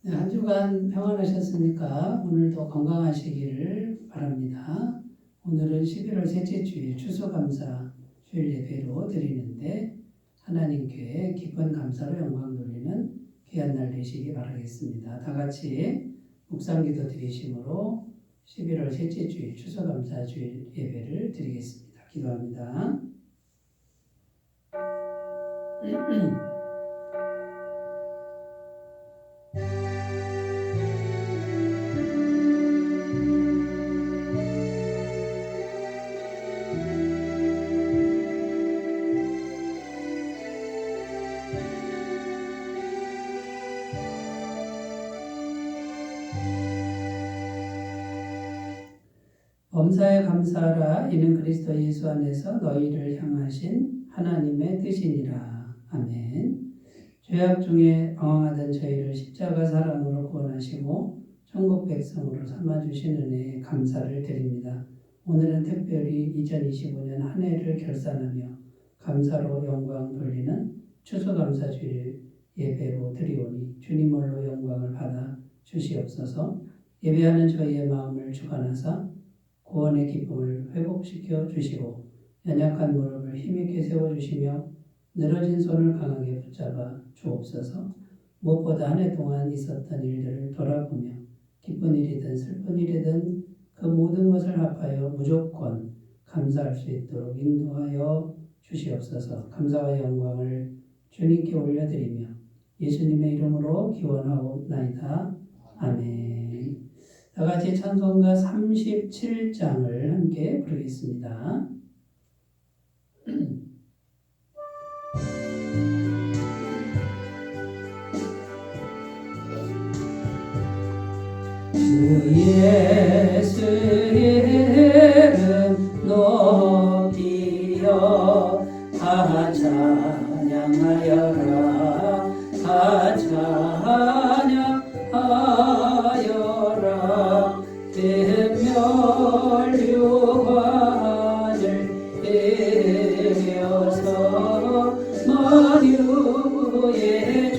네, 한 주간 평안하셨습니까? 오늘도 건강하시기를 바랍니다. 오늘은 11월 셋째 주일 추수감사 주일 예배로 드리는데 하나님께 기쁜 감사로 영광 돌리는 귀한 날 되시기 바라겠습니다. 다 같이 묵상기도 드리심으로 11월 셋째 주일 추수감사 주일 예배를 드리겠습니다. 기도합니다. 범사에 감사하라. 이는 그리스도 예수 안에서 너희를 향하신 하나님의 뜻이니라. 아멘. 죄악 중에 방황하던 저희를 십자가 사랑으로 구원하시고 천국 백성으로 삼아주신 은혜에 감사를 드립니다. 오늘은 특별히 2025년 한 해를 결산하며 감사로 영광 돌리는 추수감사주일 예배로 드리오니 주님 홀로 영광을 받아 주시옵소서. 예배하는 저희의 마음을 주관하사 구원의 기쁨을 회복시켜 주시고 연약한 무릎을 힘있게 세워주시며 늘어진 손을 강하게 붙잡아 주옵소서. 무엇보다 한 해 동안 있었던 일들을 돌아보며 기쁜 일이든 슬픈 일이든 그 모든 것을 합하여 무조건 감사할 수 있도록 인도하여 주시옵소서. 감사와 영광을 주님께 올려드리며 예수님의 이름으로 기원하옵나이다. 아멘. 다 같이 찬송가 37장을 함께 부르겠습니다. 주 예수 이름 높이여 다 찬양하여라. 다 찬양하여라. 멸류관을 이겨서 만유의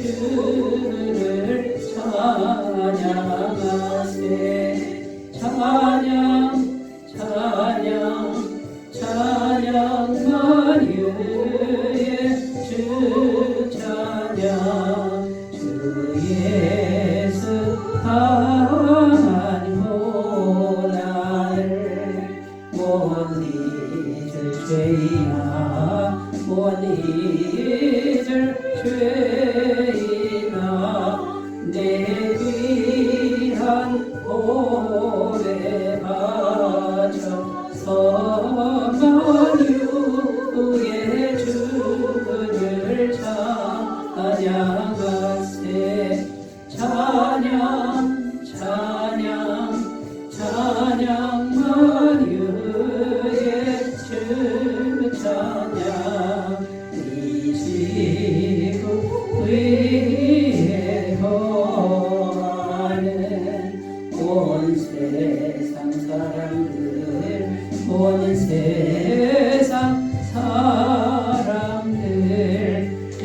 주를 찬양하세. 찬양 찬양 찬양 만유의 주 찬양. 주 예수 당한 고난을 못 잊을 죄이나 못 잊을 죄이나 내 귀한 몸에 바쳐서 만유의 주를 찬양하세. 찬양 찬양 찬양 만유의 주 찬양. 이 지구 위에 거하는 온 세상 사람들 온 세상 사람들 그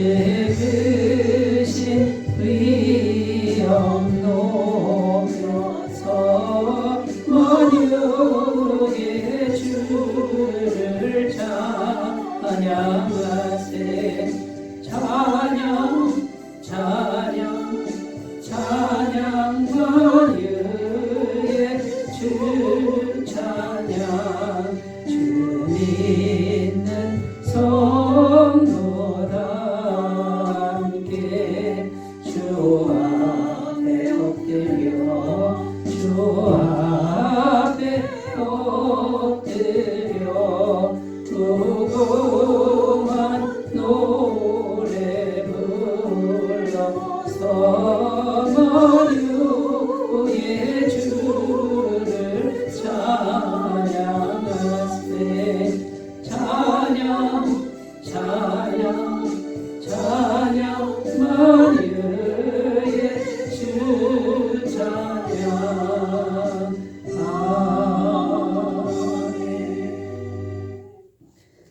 크신 위엄 높여서 만유의 주를 찬양하세. 찬양 찬양 찬양 만유의 주 찬양. 주 믿는 성도다 함께 주 앞에 엎드려 주 앞에 엎드려 무궁한 노래 불러서 만유의 주를 찬양하세. 찬양 찬양 찬양 만유의 주 찬양.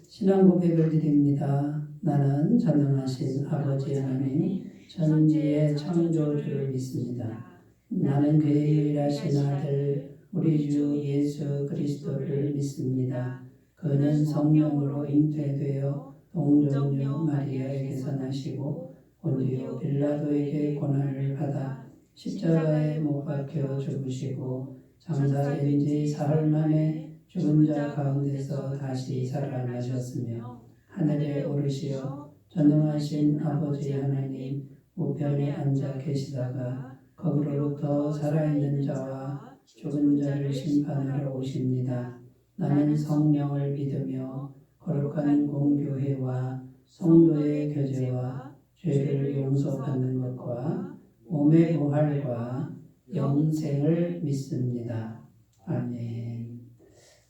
신앙 고백을 드립니다. 나는 전능하신 아버지 하나님 천지의 창조주를 믿습니다. 나는 그의 유일하신 아들 우리 주 예수 그리스도를 믿습니다. 그는 성령으로 잉태되어 동정녀 마리아에게서 나시고 본디오 빌라도에게 고난을 받아 십자가에 못 박혀 죽으시고 장사된 지 사흘 만에 죽은 자 가운데서 다시 살아나셨으며 하늘에 오르시어 전능하신 아버지 하나님 우편에 앉아 계시다가 거기로부터 살아있는 자와 죽은 자를 심판하러 오십니다. 나는 성령을 믿으며 거룩한 공교회와 성도의 교제와 죄를 용서받는 것과 몸의 부활과 영생을 믿습니다. 아멘.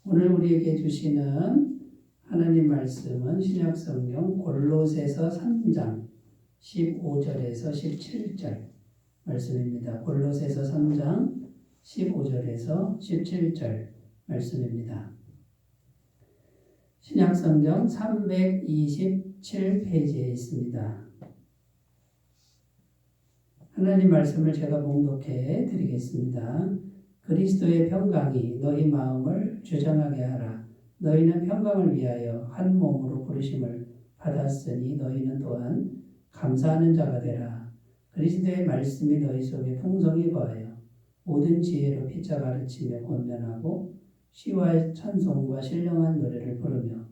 오늘 우리에게 주시는 하나님 말씀은 신약성경 골로새서 3장 15절에서 17절 말씀입니다. 골로새서 3장 15절에서 17절 말씀입니다. 신약성경 327페이지에 있습니다. 하나님 말씀을 제가 봉독해 드리겠습니다. 그리스도의 평강이 너희 마음을 주장하게 하라. 너희는 평강을 위하여 한 몸으로 부르심을 받았으니 너희는 또한 감사하는 자가 되라. 그리스도의 말씀이 너희 속에 풍성히 거하여 모든 지혜로 피차 가르치며 권면하고 시와 찬송과 신령한 노래를 부르며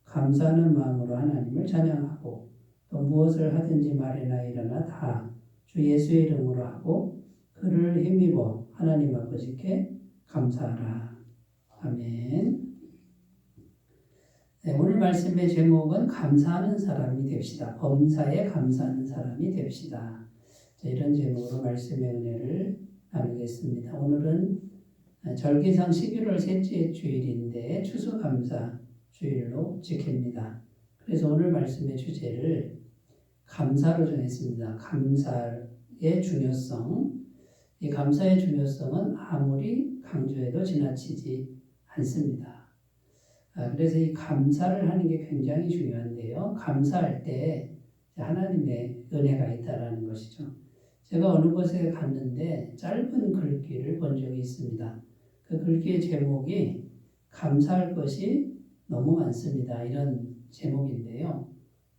감사하는 마음으로 하나님을 찬양하고 또 무엇을 하든지 말이나 일어나 다 주 예수의 이름으로 하고 그를 힘입어 하나님 아버지께 감사하라. 아멘. 네, 오늘 말씀의 제목은 감사하는 사람이 됩시다. 범사에 감사하는 사람이 됩시다. 자, 이런 제목으로 말씀의 은혜를 나누겠습니다. 오늘은 절기상 11월 셋째 주일인데 추수감사 주일로 지킵니다. 그래서 오늘 말씀의 주제를 감사로 정했습니다. 감사의 중요성. 이 감사의 중요성은 아무리 강조해도 지나치지 않습니다. 그래서 이 감사를 하는 게 굉장히 중요한데요. 감사할 때 하나님의 은혜가 있다라는 것이죠. 제가 어느 곳에 갔는데 짧은 글귀를 본 적이 있습니다. 그 글귀의 제목이 감사할 것이 너무 많습니다. 이런 제목인데요.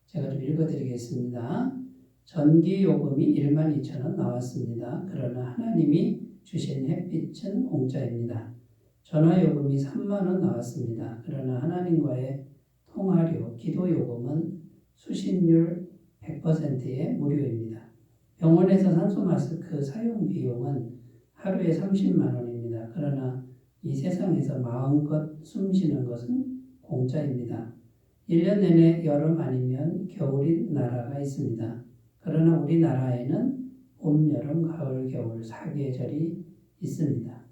제가 좀 읽어드리겠습니다. 전기요금이 12,000원 나왔습니다. 그러나 하나님이 주신 햇빛은 공짜입니다. 전화요금이 30,000원 나왔습니다. 그러나 하나님과의 통화료, 기도요금은 수신율 100%의 무료입니다. 병원에서 산소마스크 사용 비용은 하루에 30만 원입니다. 그러나 이 세상에서 마음껏 숨 쉬는 것은 공짜입니다. 1년 내내 여름 아니면 겨울인 나라가 있습니다. 그러나 우리나라에는 봄, 여름, 가을, 겨울 4계절이 있습니다.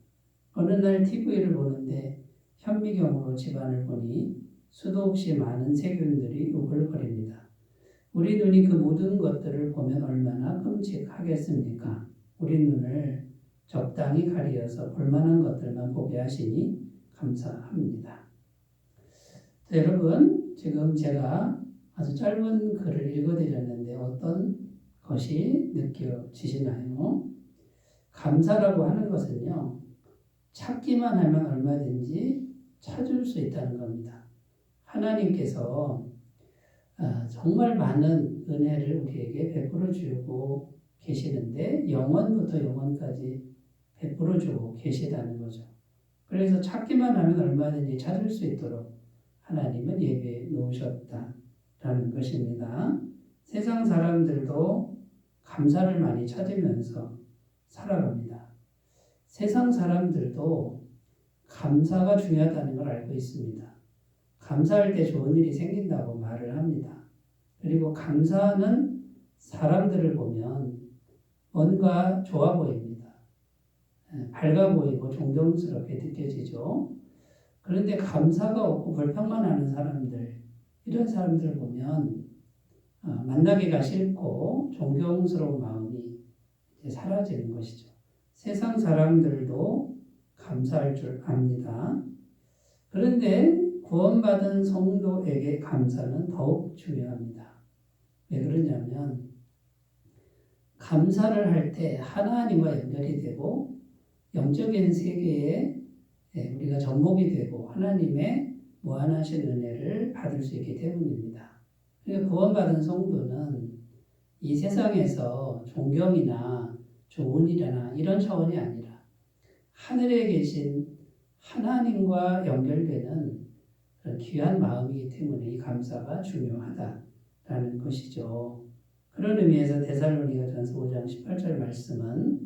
어느 날 TV를 보는데 현미경으로 집안을 보니 수도 없이 많은 세균들이 우글거립니다. 우리 눈이 그 모든 것들을 보면 얼마나 끔찍하겠습니까? 우리 눈을 적당히 가리어서 볼만한 것들만 보게 하시니 감사합니다. 자, 여러분, 지금 제가 아주 짧은 글을 읽어드렸는데 어떤 것이 느껴지시나요? 감사라고 하는 것은요, 찾기만 하면 얼마든지 찾을 수 있다는 겁니다. 하나님께서 정말 많은 은혜를 우리에게 베풀어 주고 계시는데 영원부터 영원까지 베풀어 주고 계시다는 거죠. 그래서 찾기만 하면 얼마든지 찾을 수 있도록 하나님은 예배해 놓으셨다라는 것입니다. 세상 사람들도 감사를 많이 찾으면서 살아갑니다. 세상 사람들도 감사가 중요하다는 걸 알고 있습니다. 감사할 때 좋은 일이 생긴다고 말을 합니다. 그리고 감사하는 사람들을 보면 뭔가 좋아 보입니다. 밝아 보이고 존경스럽게 느껴지죠. 그런데 감사가 없고 불평만 하는 사람들, 이런 사람들을 보면 만나기가 싫고 존경스러운 마음이 이제 사라지는 것이죠. 세상 사람들도 감사할 줄 압니다. 그런데 구원받은 성도에게 감사는 더욱 중요합니다. 왜 그러냐면 감사를 할 때 하나님과 연결이 되고 영적인 세계에 우리가 접목이 되고 하나님의 무한하신 은혜를 받을 수 있기 때문입니다. 그러니까 구원받은 성도는 이 세상에서 존경이나 좋은 일이나 이런 차원이 아니라 하늘에 계신 하나님과 연결되는 그런 귀한 마음이기 때문에 이 감사가 중요하다라는 것이죠. 그런 의미에서 데살로니가전서 5장 18절 말씀은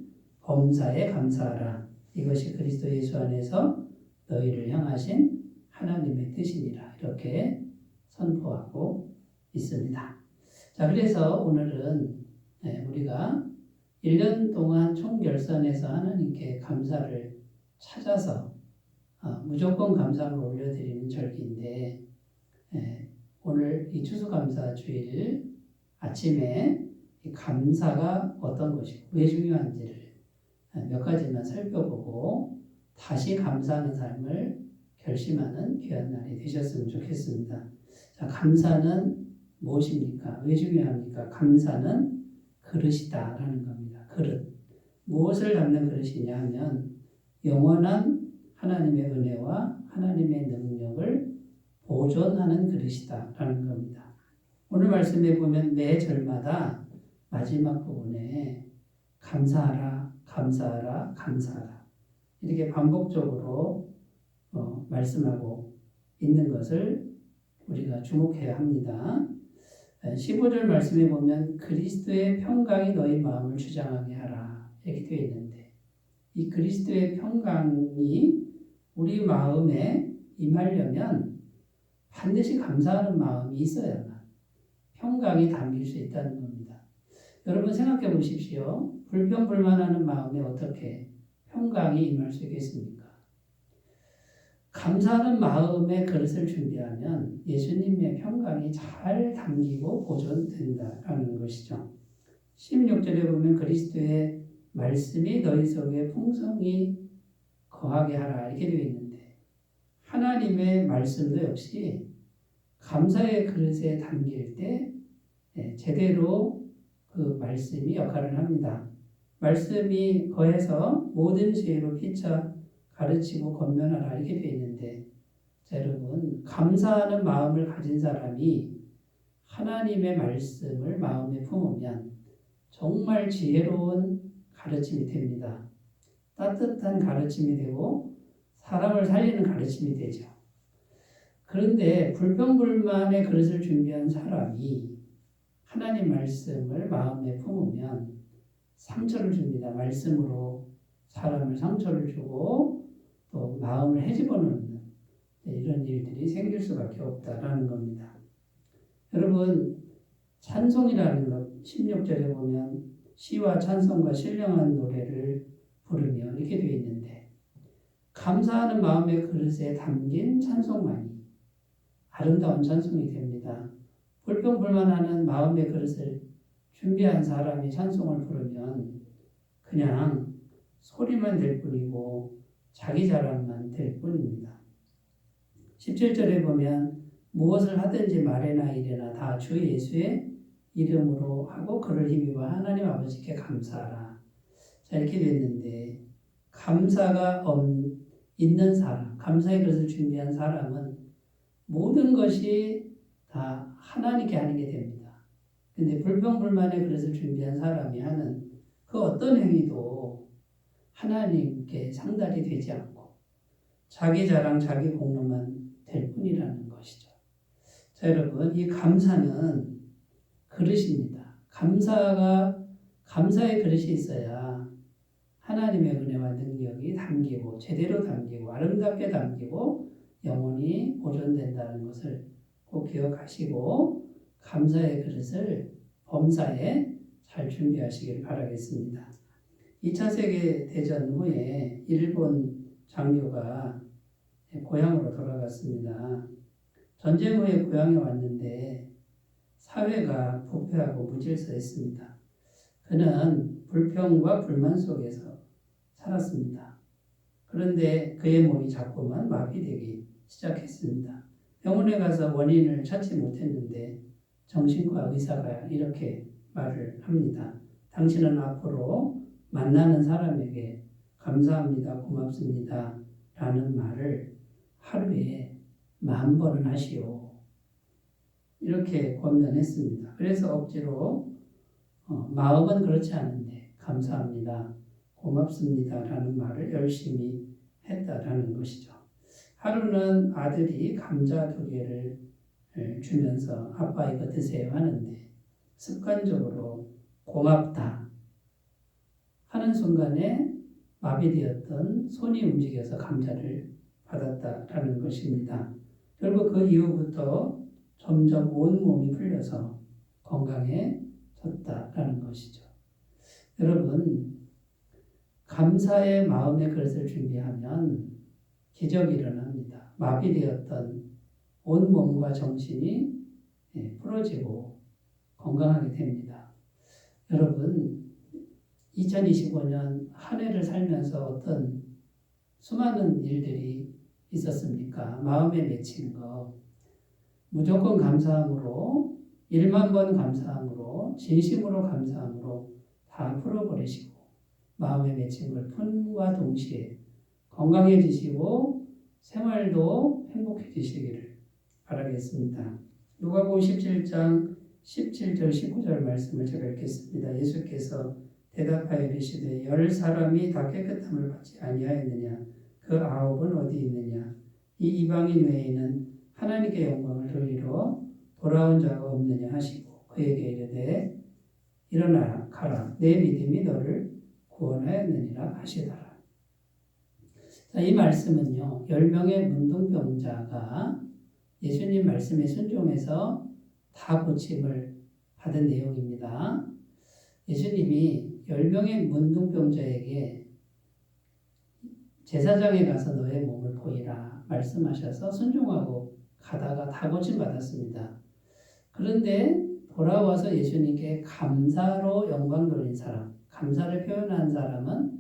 범사에 감사하라. 이것이 그리스도 예수 안에서 너희를 향하신 하나님의 뜻이니라. 이렇게 선포하고 있습니다. 자, 그래서 오늘은 우리가 1년 동안 총결산에서 하나님께 감사를 찾아서 무조건 감사를 올려드리는 절기인데 오늘 이 추수감사 주일 아침에 이 감사가 어떤 것이고 왜 중요한지를 몇 가지만 살펴보고 다시 감사하는 삶을 결심하는 귀한 날이 되셨으면 좋겠습니다. 자, 감사는 무엇입니까? 왜 중요합니까? 감사는 그릇이다라는 겁니다. 그릇. 무엇을 담는 그릇이냐 하면 영원한 하나님의 은혜와 하나님의 능력을 보존하는 그릇이다라는 겁니다. 오늘 말씀에 보면 매 절마다 마지막 부분에 감사하라, 감사하라, 감사하라 이렇게 반복적으로 말씀하고 있는 것을 우리가 주목해야 합니다. 15절 말씀에 보면 그리스도의 평강이 너희 마음을 주장하게 하라 이렇게 되어 있는데 이 그리스도의 평강이 우리 마음에 임하려면 반드시 감사하는 마음이 있어야만 평강이 담길 수 있다는 겁니다. 여러분 생각해 보십시오. 불평불만하는 마음에 어떻게 평강이 임할 수 있겠습니까? 감사하는 마음의 그릇을 준비하면 예수님의 평강이 잘 담기고 보존된다라는 것이죠. 16절에 보면 그리스도의 말씀이 너희 속에 풍성히 거하게 하라 이렇게 되어 있는데 하나님의 말씀도 역시 감사의 그릇에 담길 때 제대로 그 말씀이 역할을 합니다. 말씀이 거해서 모든 지혜로 피차 가르치고 권면하라 이렇게 되어 있는데 자, 여러분 감사하는 마음을 가진 사람이 하나님의 말씀을 마음에 품으면 정말 지혜로운 가르침이 됩니다. 따뜻한 가르침이 되고 사람을 살리는 가르침이 되죠. 그런데 불평불만의 그릇을 준비한 사람이 하나님 말씀을 마음에 품으면 상처를 줍니다. 말씀으로 사람을 상처를 주고 또 마음을 헤집어 놓는 이런 일들이 생길 수밖에 없다라는 겁니다. 여러분 찬송이라는 것 16절에 보면 시와 찬송과 신령한 노래를 부르며 이렇게 되어 있는데 감사하는 마음의 그릇에 담긴 찬송만이 아름다운 찬송이 됩니다. 불평불만하는 마음의 그릇을 준비한 사람이 찬송을 부르면 그냥 소리만 될 뿐이고 자기 자랑만 될 뿐입니다. 17절에 보면 무엇을 하든지 말이나 이래나 다 주 예수의 이름으로 하고 그를 힘입어 하나님 아버지께 감사하라. 자 이렇게 됐는데 감사가 있는 사람, 감사의 그릇을 준비한 사람은 모든 것이 다 하나님께 하는 게 됩니다. 근데 불평불만의 그릇을 준비한 사람이 하는 그 어떤 행위도 하나님께 상달이 되지 않고 자기 자랑, 자기 공로만 될 뿐이라는 것이죠. 자, 여러분, 이 감사는 그릇입니다. 감사의 그릇이 있어야 하나님의 은혜와 능력이 담기고 제대로 담기고 아름답게 담기고 영원히 보존된다는 것을 꼭 기억하시고 감사의 그릇을 범사에 잘 준비하시길 바라겠습니다. 2차 세계대전 후에 일본 장교가 고향으로 돌아갔습니다. 전쟁 후에 고향에 왔는데 사회가 부패하고 무질서했습니다. 그는 불평과 불만 속에서 살았습니다. 그런데 그의 몸이 자꾸만 마비되기 시작했습니다. 병원에 가서 원인을 찾지 못했는데 정신과 의사가 이렇게 말을 합니다. 당신은 앞으로 만나는 사람에게 감사합니다, 고맙습니다 라는 말을 하루에 10,000번은 하시오. 이렇게 권면했습니다. 그래서 억지로 마음은 그렇지 않은데 감사합니다, 고맙습니다 라는 말을 열심히 했다라는 것이죠. 하루는 아들이 감자 2개를 주면서 아빠 이거 드세요 하는데 습관적으로 고맙다 하는 순간에 마비되었던 손이 움직여서 감자를 받았다라는 것입니다. 결국 그 이후부터 점점 온몸이 풀려서 건강해졌다라는 것이죠. 여러분, 감사의 마음의 그릇을 준비하면 기적이 일어납니다. 마비되었던 온몸과 정신이 풀어지고 건강하게 됩니다. 여러분, 2025년 한 해를 살면서 어떤 수많은 일들이 있었습니까? 마음에 맺힌 거, 무조건 감사함으로, 10,000번 감사함으로, 진심으로 감사함으로 다 풀어버리시고 마음에 맺힌 걸 푼과 동시에 건강해지시고 생활도 행복해지시기를 바라겠습니다. 누가복음 17장 17절 19절 말씀을 제가 읽겠습니다. 예수께서 대답하여 이르시되 10사람이 다 깨끗함을 받지 아니하였느냐? 그 9은 어디 있느냐? 이 이방인 외에는 하나님께 영광을 돌리러 돌아온 자가 없느냐 하시고 그에게 이르되 일어나라 가라 내 믿음이 너를 구원하였느니라 하시더라. 자, 이 말씀은요, 10명의 문둥병자가 예수님 말씀에 순종해서 다 고침을 받은 내용입니다. 예수님이 10명의 문둥병자에게 제사장에 가서 너의 몸을 보이라 말씀하셔서 순종하고 가다가 다 고침받았습니다. 그런데 돌아와서 예수님께 감사로 영광 돌린 사람, 감사를 표현한 사람은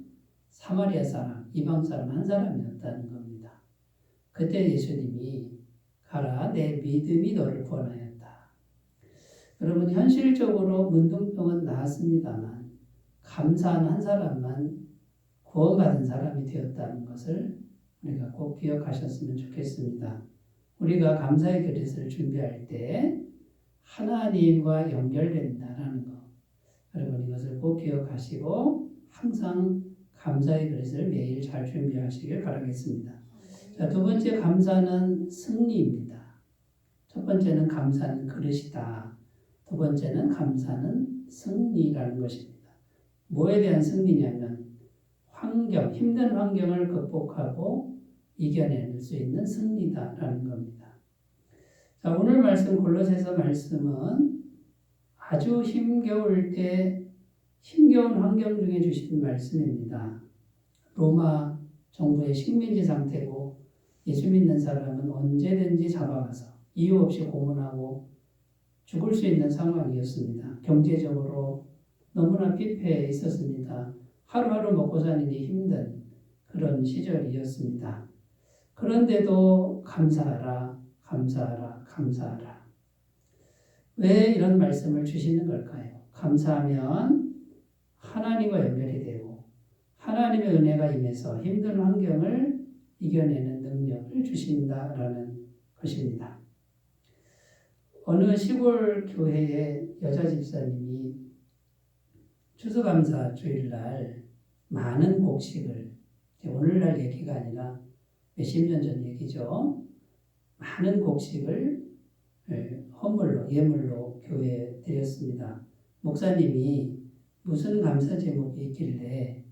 사마리아 사람, 이방 사람 한 사람이었다는 겁니다. 그때 예수님이 가라 내 믿음이 너를 구원하였다. 여러분, 현실적으로 문둥병은 나았습니다만 감사한 한 사람만 구원받은 사람이 되었다는 것을 우리가 꼭 기억하셨으면 좋겠습니다. 우리가 감사의 그릇을 준비할 때 하나님과 연결된다라는 것, 여러분 이것을 꼭 기억하시고 항상 감사의 그릇을 매일 잘 준비하시길 바라겠습니다. 자, 두 번째 감사는 승리입니다. 첫 번째는 감사는 그릇이다. 두 번째는 감사는 승리라는 것입니다. 뭐에 대한 승리냐면 환경, 힘든 환경을 극복하고 이겨낼 수 있는 승리다라는 겁니다. 자, 오늘 말씀 골로새서 말씀은 아주 힘겨울 때 힘겨운 환경 중에 주신 말씀입니다. 로마 정부의 식민지 상태고 예수 믿는 사람은 언제든지 잡아가서 이유 없이 고문하고 죽을 수 있는 상황이었습니다. 경제적으로 너무나 피폐해 있었습니다. 하루하루 먹고 사는 게 힘든 그런 시절이었습니다. 그런데도 감사하라, 감사하라, 감사하라. 왜 이런 말씀을 주시는 걸까요? 감사하면 하나님과 연결이 되고 하나님의 은혜가 임해서 힘든 환경을 이겨내는 능력을 주신다라는 것입니다. 어느 시골 교회의 여자 집사님이 추수감사 주일날 많은 곡식을, 오늘날 얘기가 아니라 몇십 년 전 얘기죠. 많은 곡식을 헌물로, 예물로 교회에 드렸습니다. 목사님이 무슨 감사 제목이 있길래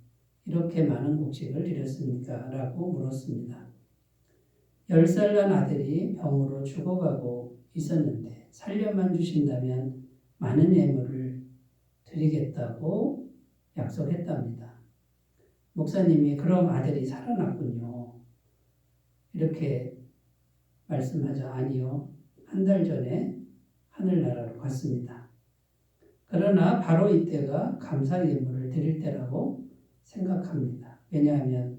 이렇게 많은 곡식을 드렸습니까? 라고 물었습니다. 10살 난 아들이 병으로 죽어가고 있었는데 살려만 주신다면 많은 예물을 드리겠다고 약속했답니다. 목사님이 그럼 아들이 살아났군요. 이렇게 말씀하자 아니요. 한 달 전에 하늘나라로 갔습니다. 그러나 바로 이때가 감사 예물을 드릴 때라고 생각합니다. 왜냐하면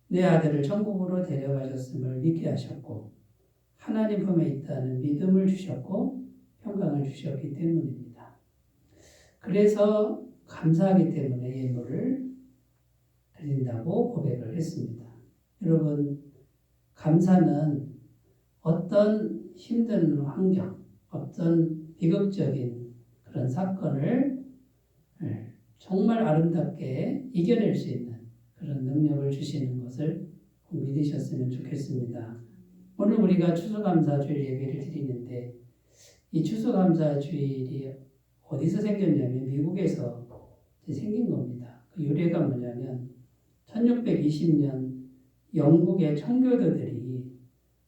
내 아들을 천국으로 데려가셨음을 믿게 하셨고 하나님 품에 있다는 믿음을 주셨고 평강을 주셨기 때문입니다. 그래서 감사하기 때문에 예물을 드린다고 고백을 했습니다. 여러분, 감사는 어떤 힘든 환경, 어떤 비극적인 그런 사건을 정말 아름답게 이겨낼 수 있는 그런 능력을 주시는 것을 믿으셨으면 좋겠습니다. 오늘 우리가 추수감사주일 예배를 드리는데 이 추수감사주일이 어디서 생겼냐면 미국에서 생긴 겁니다. 그 유래가 뭐냐면 1620년 영국의 청교도들이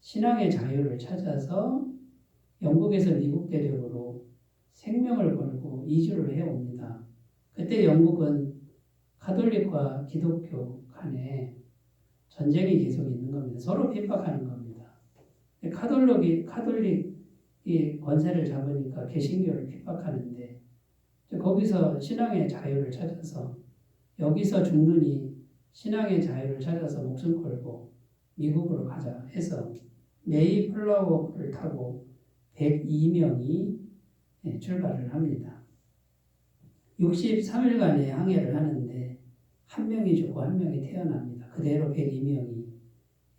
신앙의 자유를 찾아서 영국에서 미국 대륙으로 생명을 걸고 이주를 해옵니다. 그때 영국은 가톨릭과 기독교 간에 전쟁이 계속 있는 겁니다. 서로 핍박하는 겁니다. 가톨릭이 권세를 잡으니까 개신교를 핍박하는데 거기서 신앙의 자유를 찾아서 여기서 죽느니 신앙의 자유를 찾아서 목숨 걸고 미국으로 가자 해서 메이플라워를 타고 102명이 출발을 합니다. 63일간의 항해를 하는데 한 명이 죽고 한 명이 태어납니다. 그대로 102명이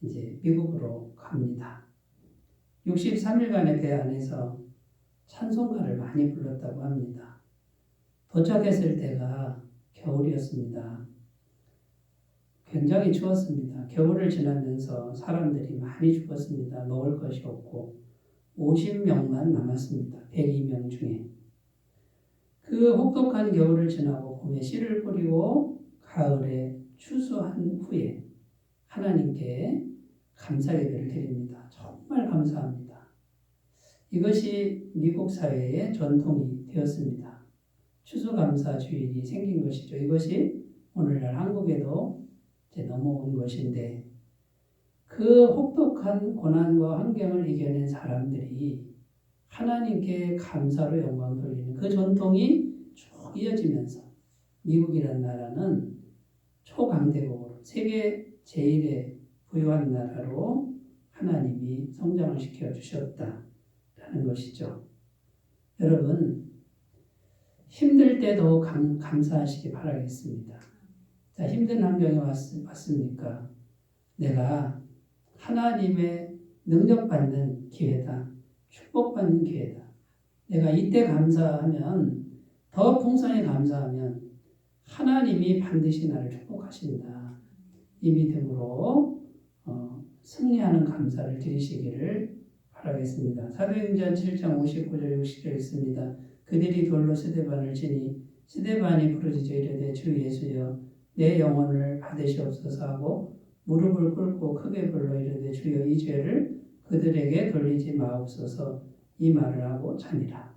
이제 미국으로 갑니다. 63일간의 배 안에서 찬송가를 많이 불렀다고 합니다. 도착했을 때가 겨울이었습니다. 굉장히 추웠습니다. 겨울을 지나면서 사람들이 많이 죽었습니다. 먹을 것이 없고 50명만 남았습니다. 102명 중에. 그 혹독한 겨울을 지나고 봄에 씨를 뿌리고 가을에 추수한 후에 하나님께 감사 예배를 드립니다. 정말 감사합니다. 이것이 미국 사회의 전통이 되었습니다. 추수감사 주일이 생긴 것이죠. 이것이 오늘날 한국에도 넘어온 것인데 그 혹독한 고난과 환경을 이겨낸 사람들이 하나님께 감사로 영광 돌리는 그 전통이 쭉 이어지면서 미국이라는 나라는 초강대국으로 세계 제1의 부유한 나라로 하나님이 성장을 시켜주셨다라는 것이죠. 여러분, 힘들 때도 감사하시기 바라겠습니다. 자, 힘든 환경이 왔습니까? 내가 하나님의 능력받는 기회다. 축복받는 기회다. 내가 이때 감사하면, 더 풍성히 감사하면 하나님이 반드시 나를 축복하신다. 이 믿음으로 승리하는 감사를 드리시기를 바라겠습니다. 사도행전 7장 59절 60절 있습니다. 그들이 돌로 스데반을 치니 스데반이 부르짖어 이르되 주 예수여 내 영혼을 받으시옵소서 하고 무릎을 꿇고 크게 불러 이르되 주여 이 죄를 그들에게 돌리지 마옵소서 이 말을 하고 자니라.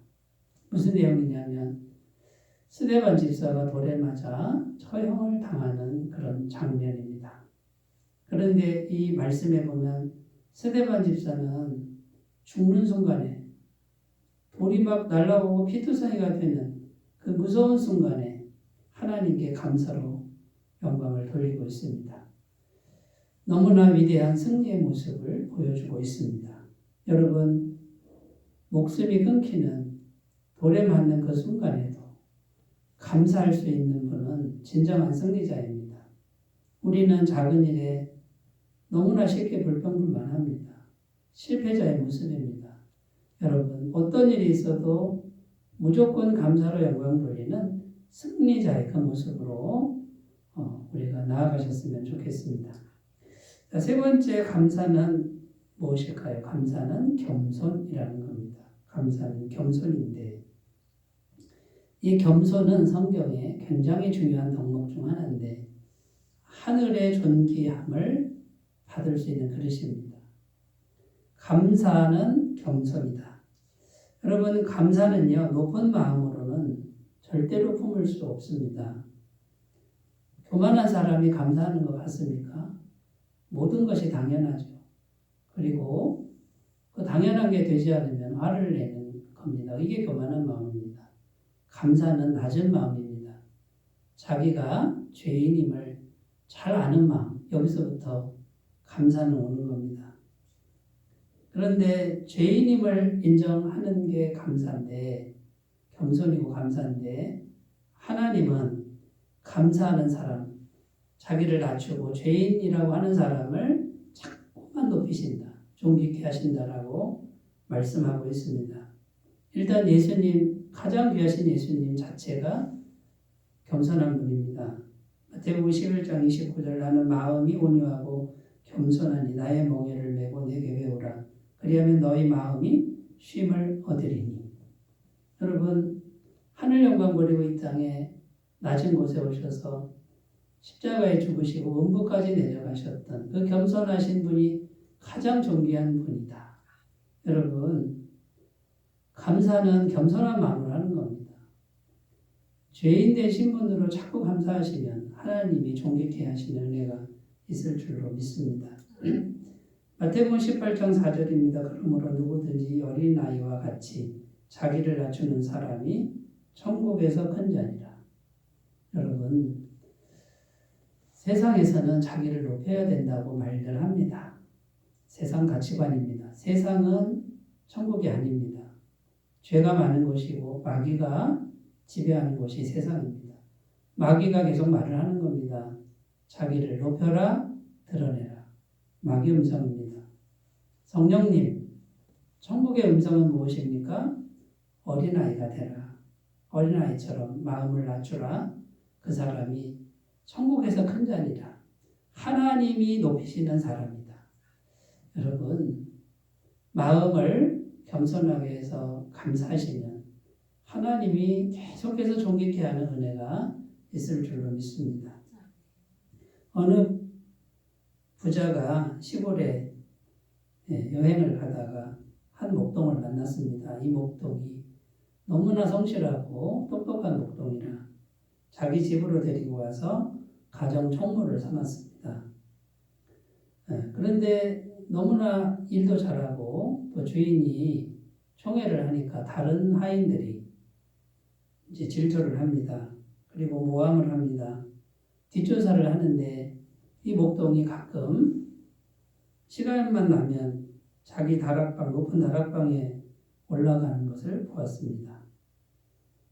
무슨 내용이냐면 스데반 집사가 돌에 맞아 처형을 당하는 그런 장면입니다. 그런데 이 말씀에 보면 스데반 집사는 죽는 순간에 돌이 막 날아오고 피투성이가 되는 그 무서운 순간에 하나님께 감사로 영광을 돌리고 있습니다. 너무나 위대한 승리의 모습을 보여주고 있습니다. 여러분, 목숨이 끊기는 돌에 맞는 그 순간에도 감사할 수 있는 분은 진정한 승리자입니다. 우리는 작은 일에 너무나 쉽게 불평불만합니다. 실패자의 모습입니다. 여러분, 어떤 일이 있어도 무조건 감사로 영광 돌리는 승리자의 그 모습으로 우리가 나아가셨으면 좋겠습니다. 자, 세 번째 감사는 무엇일까요? 감사는 겸손이라는 겁니다. 감사는 겸손인데 이 겸손은 성경에 굉장히 중요한 덕목 중 하나인데 하늘의 존귀함을 받을 수 있는 그릇입니다. 감사는 겸손이다. 여러분, 감사는요, 높은 마음으로는 절대로 품을 수 없습니다. 교만한 사람이 감사하는 것 같습니까? 모든 것이 당연하죠. 그리고 그 당연한 게 되지 않으면 화를 내는 겁니다. 이게 교만한 마음입니다. 감사는 낮은 마음입니다. 자기가 죄인임을 잘 아는 마음, 여기서부터 감사는 오는 겁니다. 그런데 죄인임을 인정하는 게 감사인데, 겸손이고 감사인데 하나님은 감사하는 사람, 자기를 낮추고 죄인이라고 하는 사람을 자꾸만 높이신다, 존귀케 하신다라고 말씀하고 있습니다. 일단 예수님, 가장 귀하신 예수님 자체가 겸손한 분입니다. 마태복음 11장 29절 나는 마음이 온유하고 겸손하니 나의 멍에를 메고 내게 배우라. 그리하면 너희 마음이 쉼을 얻으리니. 여러분, 하늘 영광 버리고 이 땅에 낮은 곳에 오셔서 십자가에 죽으시고 음부까지 내려가셨던 그 겸손하신 분이 가장 존귀한 분이다. 여러분, 감사는 겸손한 마음으로 하는 겁니다. 죄인 되신 분으로 자꾸 감사하시면 하나님이 존귀케 하시는 은혜가 있을 줄로 믿습니다. 마태복음 18장 4절입니다. 그러므로 누구든지 어린아이와 같이 자기를 낮추는 사람이 천국에서 큰 자니라. 여러분, 세상에서는 자기를 높여야 된다고 말들 합니다. 세상 가치관입니다. 세상은 천국이 아닙니다. 죄가 많은 곳이고 마귀가 지배하는 곳이 세상입니다. 마귀가 계속 말을 하는 겁니다. 자기를 높여라, 드러내라. 마귀 음성입니다. 성령님, 천국의 음성은 무엇입니까? 어린아이가 되라. 어린아이처럼 마음을 낮추라. 그 사람이 천국에서 큰 자니라. 하나님이 높이시는 사람이다. 여러분, 마음을 겸손하게 해서 감사하시면 하나님이 계속해서 존귀케 하는 은혜가 있을 줄로 믿습니다. 어느 부자가 시골에 여행을 가다가 한 목동을 만났습니다. 이 목동이 너무나 성실하고 똑똑한 목동이라 자기 집으로 데리고 와서 가정 총무를 삼았습니다. 그런데 너무나 일도 잘하고 또 주인이 총애를 하니까 다른 하인들이 이제 질투를 합니다. 그리고 모함을 합니다. 뒷조사를 하는데 이 목동이 가끔 시간만 나면 자기 다락방, 높은 다락방에 올라가는 것을 보았습니다.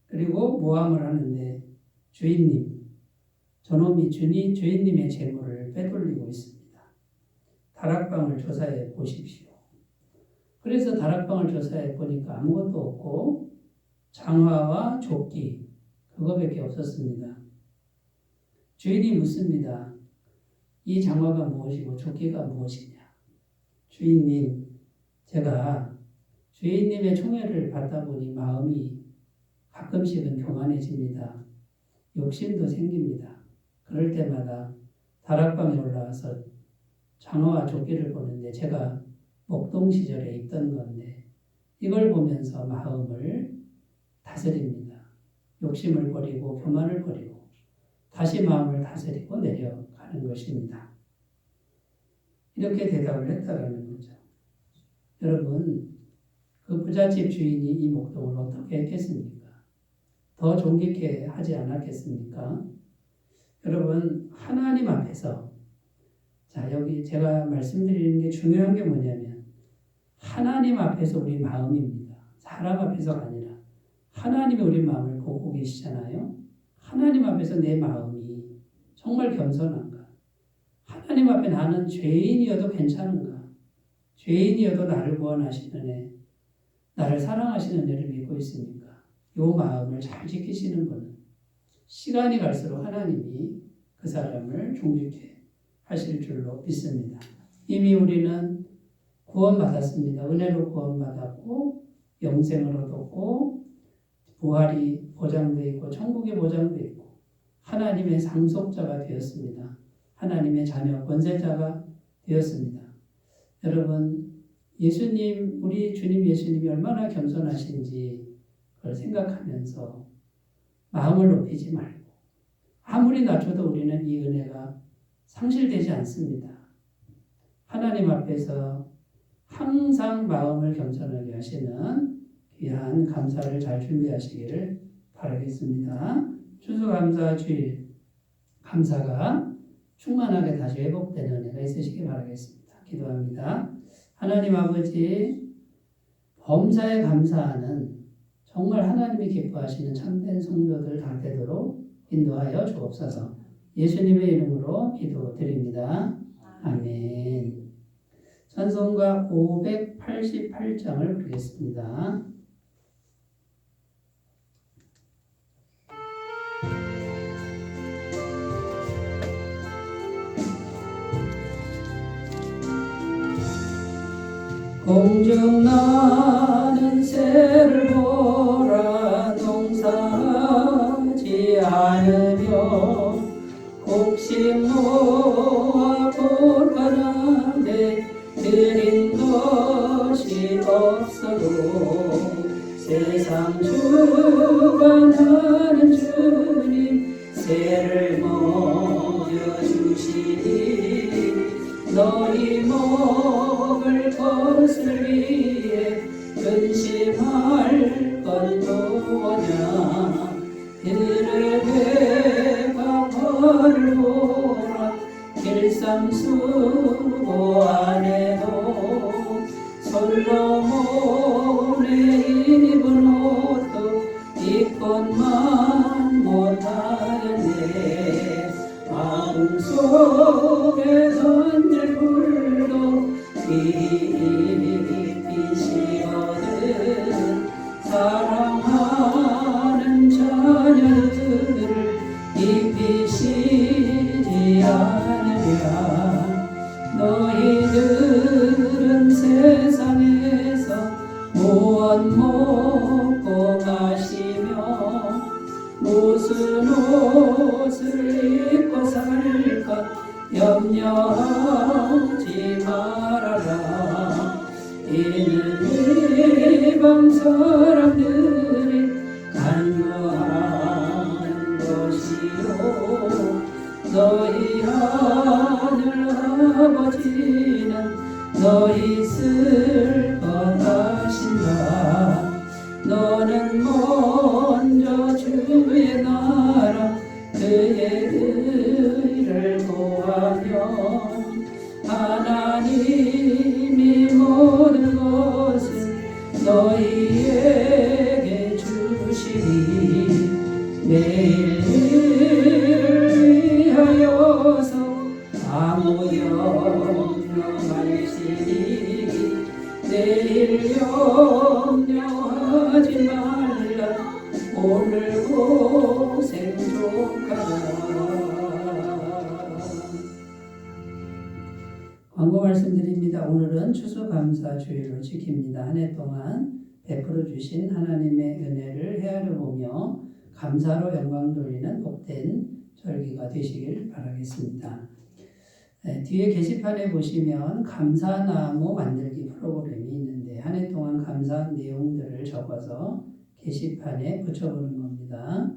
그리고 모함을 하는데 주인님, 저놈이 주인님의 재물을 빼돌리고 있습니다. 다락방을 조사해 보십시오. 그래서 다락방을 조사해 보니까 아무것도 없고 장화와 조끼 그거밖에 없었습니다. 주인이 묻습니다. 이 장화가 무엇이고 조끼가 무엇이냐? 주인님, 제가 주인님의 총애를 받다 보니 마음이 가끔씩은 교만해집니다. 욕심도 생깁니다. 그럴 때마다 다락방에 올라와서 장화와 조끼를 보는데 제가 목동 시절에 입던 건데 이걸 보면서 마음을 다스립니다. 욕심을 버리고 교만을 버리고 다시 마음을 다스리고 내려가는 것입니다. 이렇게 대답을 했다라는 거죠. 여러분, 그 부잣집 주인이 이 목동을 어떻게 했겠습니까? 더 존귀케 하지 않았겠습니까? 여러분, 하나님 앞에서 자, 여기 제가 말씀드리는 게 중요한 게 뭐냐면 하나님 앞에서 우리 마음입니다. 사람 앞에서가 아니라 하나님이 우리 마음을 보고 계시잖아요. 하나님 앞에서 내 마음이 정말 겸손한가? 하나님 앞에 나는 죄인이어도 괜찮은가? 죄인이어도 나를 구원하시는 애, 나를 사랑하시는 애를 믿고 있습니까? 이 마음을 잘 지키시는 분은 시간이 갈수록 하나님이 그 사람을 존귀케 하실 줄로 믿습니다. 이미 우리는 구원받았습니다. 은혜로 구원받았고 영생을 얻었고 부활이 보장되어 있고 천국이 보장되어 있고 하나님의 상속자가 되었습니다. 하나님의 자녀 권세자가 되었습니다. 여러분, 예수님, 우리 주님 예수님이 얼마나 겸손하신지 그걸 생각하면서 마음을 높이지 말고 아무리 낮춰도 우리는 이 은혜가 상실되지 않습니다. 하나님 앞에서 항상 마음을 겸손하게 하시는 귀한 감사를 잘 준비하시기를 바라겠습니다. 추수감사 주일 감사가 충만하게 다시 회복되는 은혜가 있으시기 바라겠습니다. 기도합니다. 하나님 아버지, 범사에 감사하는 정말 하나님이 기뻐하시는 참된 성도들 다 되도록 인도하여 주옵소서. 예수님의 이름으로 기도드립니다. 아멘. 찬송가 588장을 부르겠습니다. 공중 나는 새를 보라 농사하지 않으며 곡식 모아 볼까라되 드린 것이 없어도 세상 주관하는 주님 새를 먹여주시니 너희 먹을 것을 위해 근심할 건 뭐냐 그들의 배가 벌을 보라 길쌈수고 안에도 솔로몬의 입은 옷도 입것만 못하였네 마음 속에 던질 불도 빛이거든 사랑하는 자녀들을 입히시지 않으랴 너희들은 세상에서 무엇 먹고 마시며 무슨 옷을 입고 살까 염려하지 말아라 이는 이방 사람들이 간구하는 것이요 너희 하늘 아버지는 너희 쓸 것 아신다 너는 먼저 주의 나라 그의 의를 구하며 하나님이 모든 것을 너희에게 주시리 내일 일을 위하여서 아무 염려말지니 내일 염려하지 말라 오늘 고생 족하라. 광고 말씀드립니다. 오늘은 추수감사 주일로 지킵니다. 한 해 동안 베풀어 주신 하나님의 은혜를 헤아려 보며 감사로 영광 돌리는 복된 절기가 되시길 바라겠습니다. 뒤에 게시판에 보시면 감사나무 만들기 프로그램이 있는데 한 해 동안 감사한 내용들을 적어서 게시판에 붙여보는 겁니다.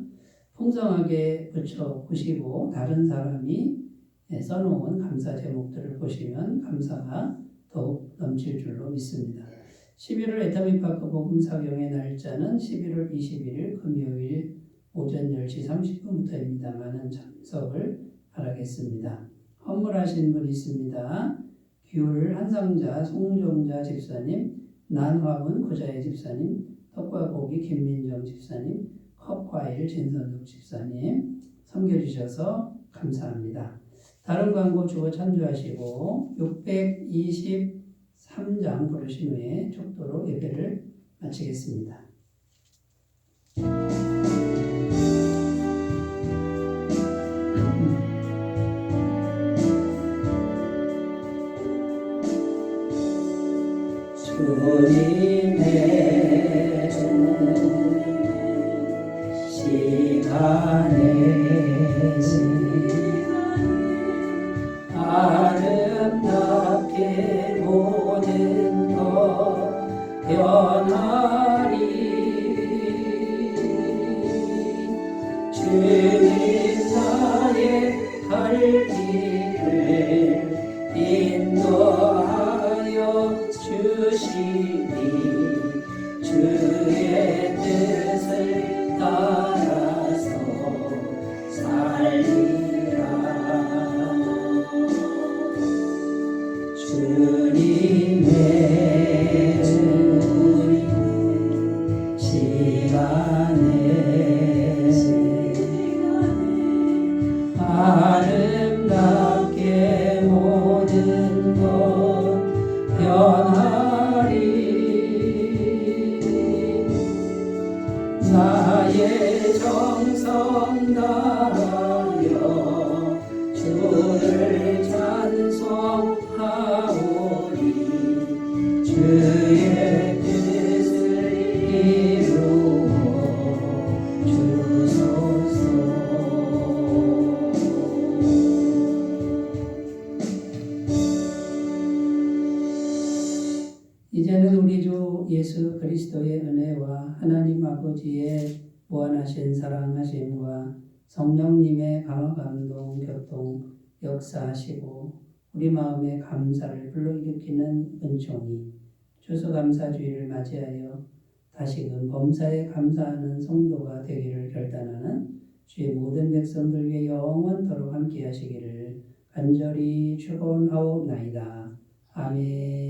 풍성하게 붙여보시고 다른 사람이 써놓은 감사 제목들을 보시면 감사가 더욱 넘칠 줄로 믿습니다. 11월 에타미파크 복음사경의 날짜는 11월 21일 금요일 오전 10시 30분부터입니다. 많은 참석을 바라겠습니다. 헌물하신 분 있습니다. 귤 한상자 송정자 집사님, 난화문 구자의 집사님, 떡과 고기 김민정 집사님, 컵과일 진선숙 집사님 섬겨주셔서 감사합니다. 다른 광고 주어 참조하시고 623장 부르신 후에 축도로 예배를 마치겠습니다. 주님의 시간에 아름답게 모든 것 변하리 주님 나의 갈 길을 인도하여 주시니 주의 뜻을 따라서 살리라 주님의 시간에 성달하여 주를 찬송하오니 주의 뜻을 이루어 주소서. 이제는 우리 주 예수 그리스도의 은혜와 하나님 아버지의 무한하신 사랑하심과 성령님의 강화 감동 교통 역사하시고 우리 마음의 감사를 불러일으키는 은총이 추수감사주의를 맞이하여 다시금 범사에 감사하는 성도가 되기를 결단하는 주의 모든 백성들 위해 영원토록 함께 하시기를 간절히 축원하옵나이다. 아멘.